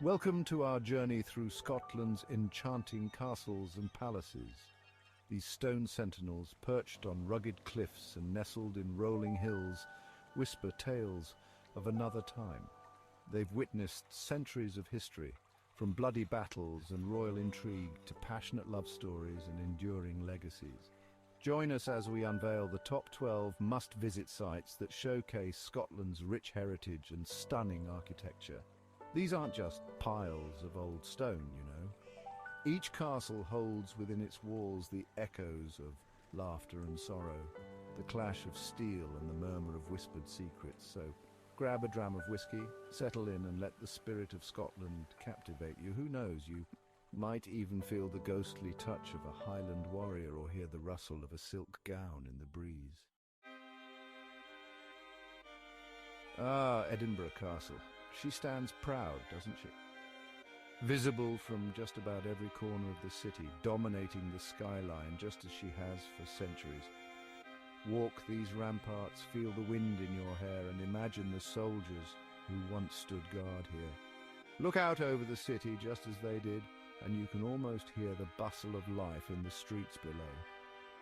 Welcome to our journey through Scotland's enchanting castles and palaces. These stone sentinels, perched on rugged cliffs and nestled in rolling hills, whisper tales of another time. They've witnessed centuries of history, from bloody battles and royal intrigue to passionate love stories and enduring legacies. Join us as we unveil the top 12 must-visit sites that showcase Scotland's rich heritage and stunning architecture. These aren't just piles of old stone, you know. Each castle holds within its walls the echoes of laughter and sorrow, the clash of steel and the murmur of whispered secrets. So grab a dram of whiskey, settle in and let the spirit of Scotland captivate you. Who knows, you might even feel the ghostly touch of a Highland warrior or hear the rustle of a silk gown in the breeze. Ah, Edinburgh Castle. She stands proud, doesn't she? Visible from just about every corner of the city, dominating the skyline just as she has for centuries. Walk these ramparts, feel the wind in your hair, and imagine the soldiers who once stood guard here. Look out over the city just as they did, and you can almost hear the bustle of life in the streets below.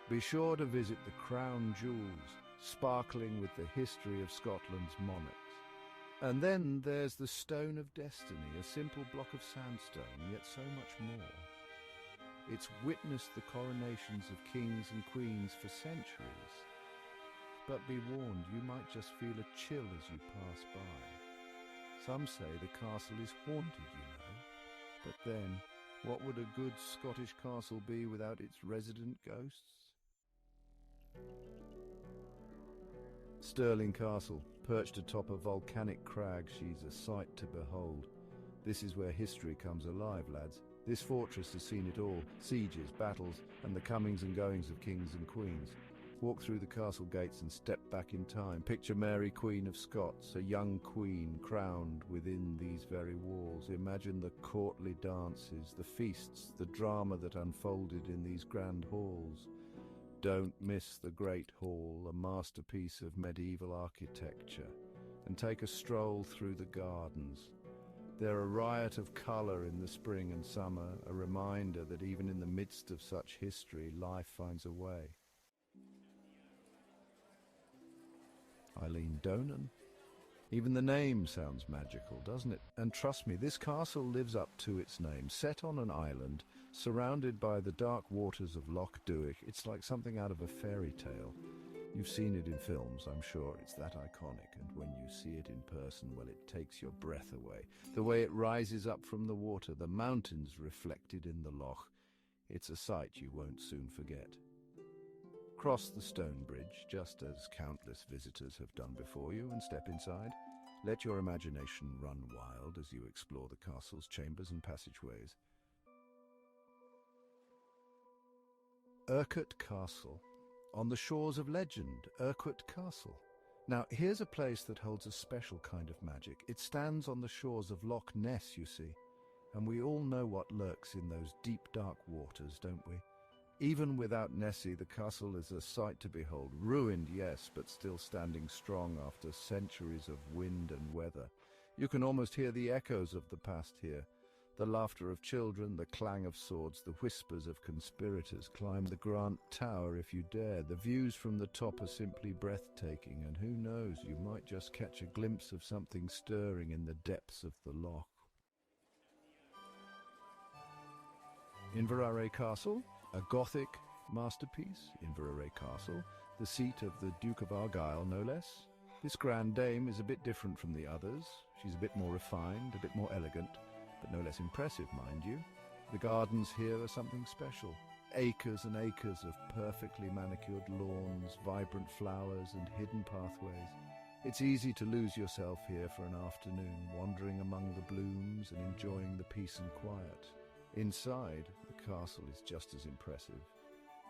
Be sure to visit the crown jewels, sparkling with the history of Scotland's monarchs. And then there's the Stone of Destiny, a simple block of sandstone, yet so much more. It's witnessed the coronations of kings and queens for centuries. But be warned, you might just feel a chill as you pass by. Some say the castle is haunted, you know. But then, what would a good Scottish castle be without its resident ghosts? Stirling Castle, perched atop a volcanic crag, she's a sight to behold. This is where history comes alive, lads. This fortress has seen it all, sieges, battles, and the comings and goings of kings and queens. Walk through the castle gates and step back in time. Picture Mary, Queen of Scots, a young queen crowned within these very walls. Imagine the courtly dances, the feasts, the drama that unfolded in these grand halls. Don't miss the Great Hall, a masterpiece of medieval architecture, and take a stroll through the gardens. They're a riot of colour in the spring and summer, a reminder that even in the midst of such history, life finds a way. Eileen Donan. Even the name sounds magical, doesn't it? And trust me, this castle lives up to its name. Set on an island, surrounded by the dark waters of Loch Duich, it's like something out of a fairy tale. You've seen it in films, I'm sure. It's that iconic, and when you see it in person, well, it takes your breath away. The way it rises up from the water, the mountains reflected in the loch. It's a sight you won't soon forget. Cross the stone bridge, just as countless visitors have done before you, and step inside. Let your imagination run wild as you explore the castle's chambers and passageways. Urquhart Castle. On the shores of legend, Urquhart Castle. Now, here's a place that holds a special kind of magic. It stands on the shores of Loch Ness, you see. And we all know what lurks in those deep, dark waters, don't we? Even without Nessie, the castle is a sight to behold. Ruined, yes, but still standing strong after centuries of wind and weather. You can almost hear the echoes of the past here. The laughter of children, the clang of swords, the whispers of conspirators. Climb the Grant Tower if you dare. The views from the top are simply breathtaking, and who knows, you might just catch a glimpse of something stirring in the depths of the loch. Inverary Castle, a Gothic masterpiece. Inverary Castle, the seat of the Duke of Argyll, no less. This grand dame is a bit different from the others. She's a bit more refined, a bit more elegant, but no less impressive, mind you. The gardens here are something special. Acres and acres of perfectly manicured lawns, vibrant flowers and hidden pathways. It's easy to lose yourself here for an afternoon, wandering among the blooms and enjoying the peace and quiet. Inside, the castle is just as impressive.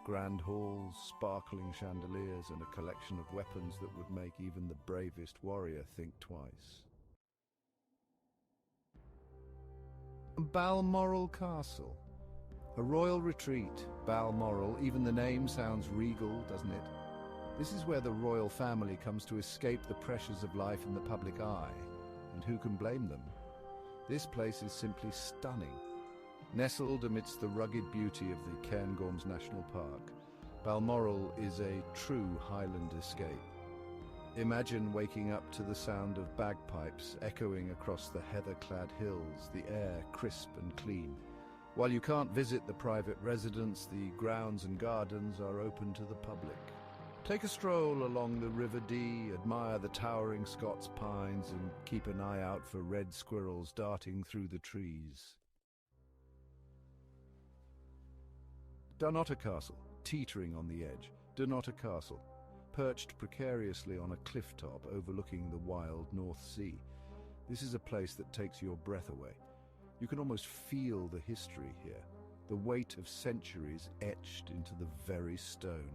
Grand halls, sparkling chandeliers, and a collection of weapons that would make even the bravest warrior think twice. Balmoral Castle. A royal retreat, Balmoral. Even the name sounds regal, doesn't it? This is where the royal family comes to escape the pressures of life in the public eye. And who can blame them? This place is simply stunning. Nestled amidst the rugged beauty of the Cairngorms National Park, Balmoral is a true Highland escape. Imagine waking up to the sound of bagpipes echoing across the heather-clad hills, the air crisp and clean. While you can't visit the private residence, the grounds and gardens are open to the public. Take a stroll along the River Dee, admire the towering Scots pines, and keep an eye out for red squirrels darting through the trees. Dunnottar Castle, teetering on the edge. Dunnottar Castle, perched precariously on a cliff top overlooking the wild North Sea. This is a place that takes your breath away. You can almost feel the history here, the weight of centuries etched into the very stone.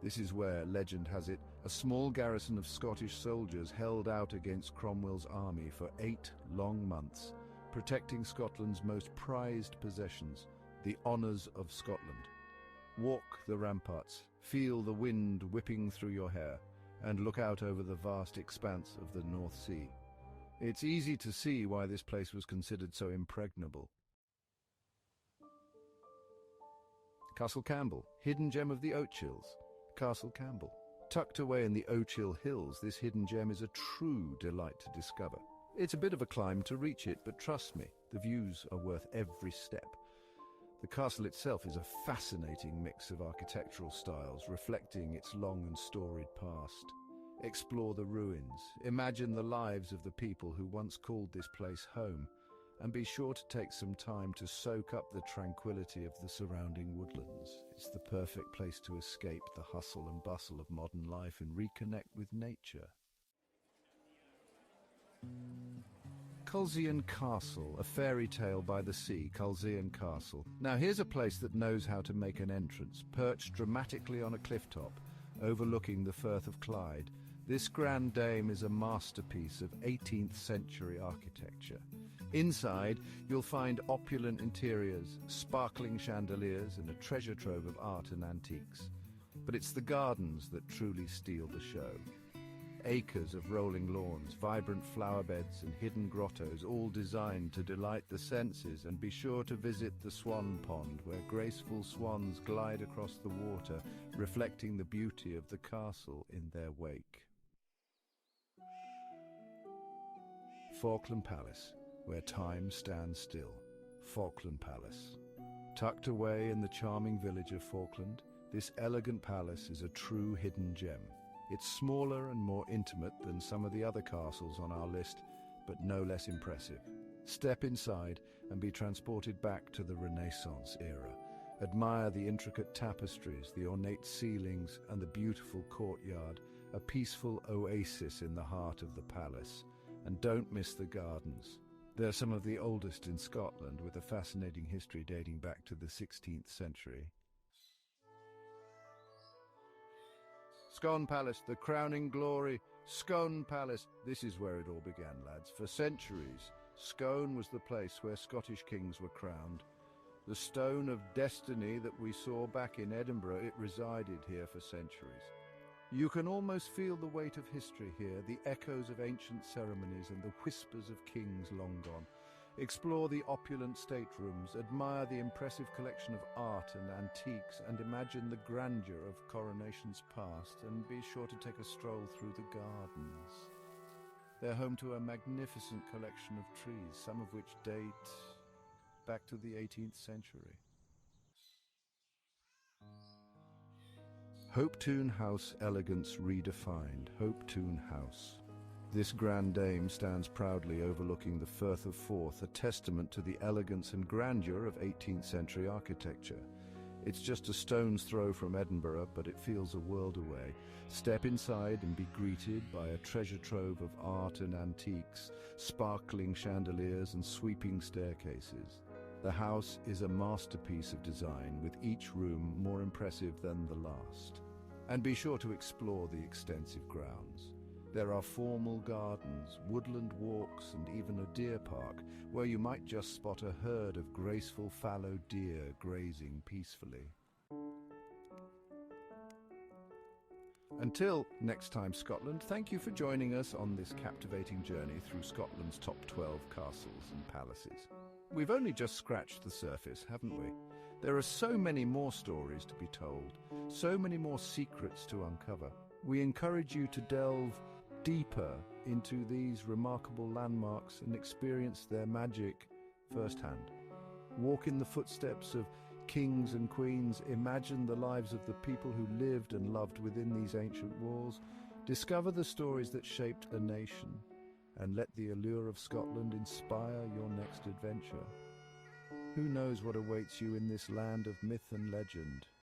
This is where, legend has it, a small garrison of Scottish soldiers held out against Cromwell's army for 8 long months, protecting Scotland's most prized possessions, the honours of Scotland. Walk the ramparts, feel the wind whipping through your hair, and look out over the vast expanse of the North Sea. It's easy to see why this place was considered so impregnable. Castle Campbell, hidden gem of the Ochils. Castle Campbell. Tucked away in the Ochil Hills, this hidden gem is a true delight to discover. It's a bit of a climb to reach it, but trust me, the views are worth every step. The castle itself is a fascinating mix of architectural styles, reflecting its long and storied past. Explore the ruins, imagine the lives of the people who once called this place home, and be sure to take some time to soak up the tranquility of the surrounding woodlands. It's the perfect place to escape the hustle and bustle of modern life and reconnect with nature. Culzean Castle, a fairy tale by the sea. Culzean Castle. Now here's a place that knows how to make an entrance, perched dramatically on a cliff top, overlooking the Firth of Clyde. This grand dame is a masterpiece of 18th century architecture. Inside, you'll find opulent interiors, sparkling chandeliers, and a treasure trove of art and antiques. But it's the gardens that truly steal the show. Acres of rolling lawns, vibrant flower beds, and hidden grottos, all designed to delight the senses. And be sure to visit the Swan Pond, where graceful swans glide across the water, reflecting the beauty of the castle in their wake. Falkland Palace, where time stands still. Falkland Palace. Tucked away in the charming village of Falkland, this elegant palace is a true hidden gem. It's smaller and more intimate than some of the other castles on our list, but no less impressive. Step inside and be transported back to the Renaissance era. Admire the intricate tapestries, the ornate ceilings, and the beautiful courtyard, a peaceful oasis in the heart of the palace. And don't miss the gardens. They're some of the oldest in Scotland, with a fascinating history dating back to the 16th century. Scone Palace, the crowning glory. Scone Palace. This is where it all began, lads. For centuries, Scone was the place where Scottish kings were crowned. The stone of destiny that we saw back in Edinburgh, it resided here for centuries. You can almost feel the weight of history here, the echoes of ancient ceremonies and the whispers of kings long gone. Explore the opulent staterooms, admire the impressive collection of art and antiques, and imagine the grandeur of coronations past, and be sure to take a stroll through the gardens. They're home to a magnificent collection of trees, some of which date back to the 18th century. Hopetoun House elegance redefined. Hopetoun House. This grand dame stands proudly overlooking the Firth of Forth, a testament to the elegance and grandeur of 18th century architecture. It's just a stone's throw from Edinburgh, but it feels a world away. Step inside and be greeted by a treasure trove of art and antiques, sparkling chandeliers and sweeping staircases. The house is a masterpiece of design, with each room more impressive than the last. And be sure to explore the extensive grounds. There are formal gardens, woodland walks, and even a deer park, where you might just spot a herd of graceful fallow deer grazing peacefully. Until next time, Scotland, thank you for joining us on this captivating journey through Scotland's top 12 castles and palaces. We've only just scratched the surface, haven't we? There are so many more stories to be told, so many more secrets to uncover. We encourage you to delve deeper into these remarkable landmarks and experience their magic firsthand. Walk in the footsteps of kings and queens, imagine the lives of the people who lived and loved within these ancient walls, discover the stories that shaped a nation, and let the allure of Scotland inspire your next adventure. Who knows what awaits you in this land of myth and legend?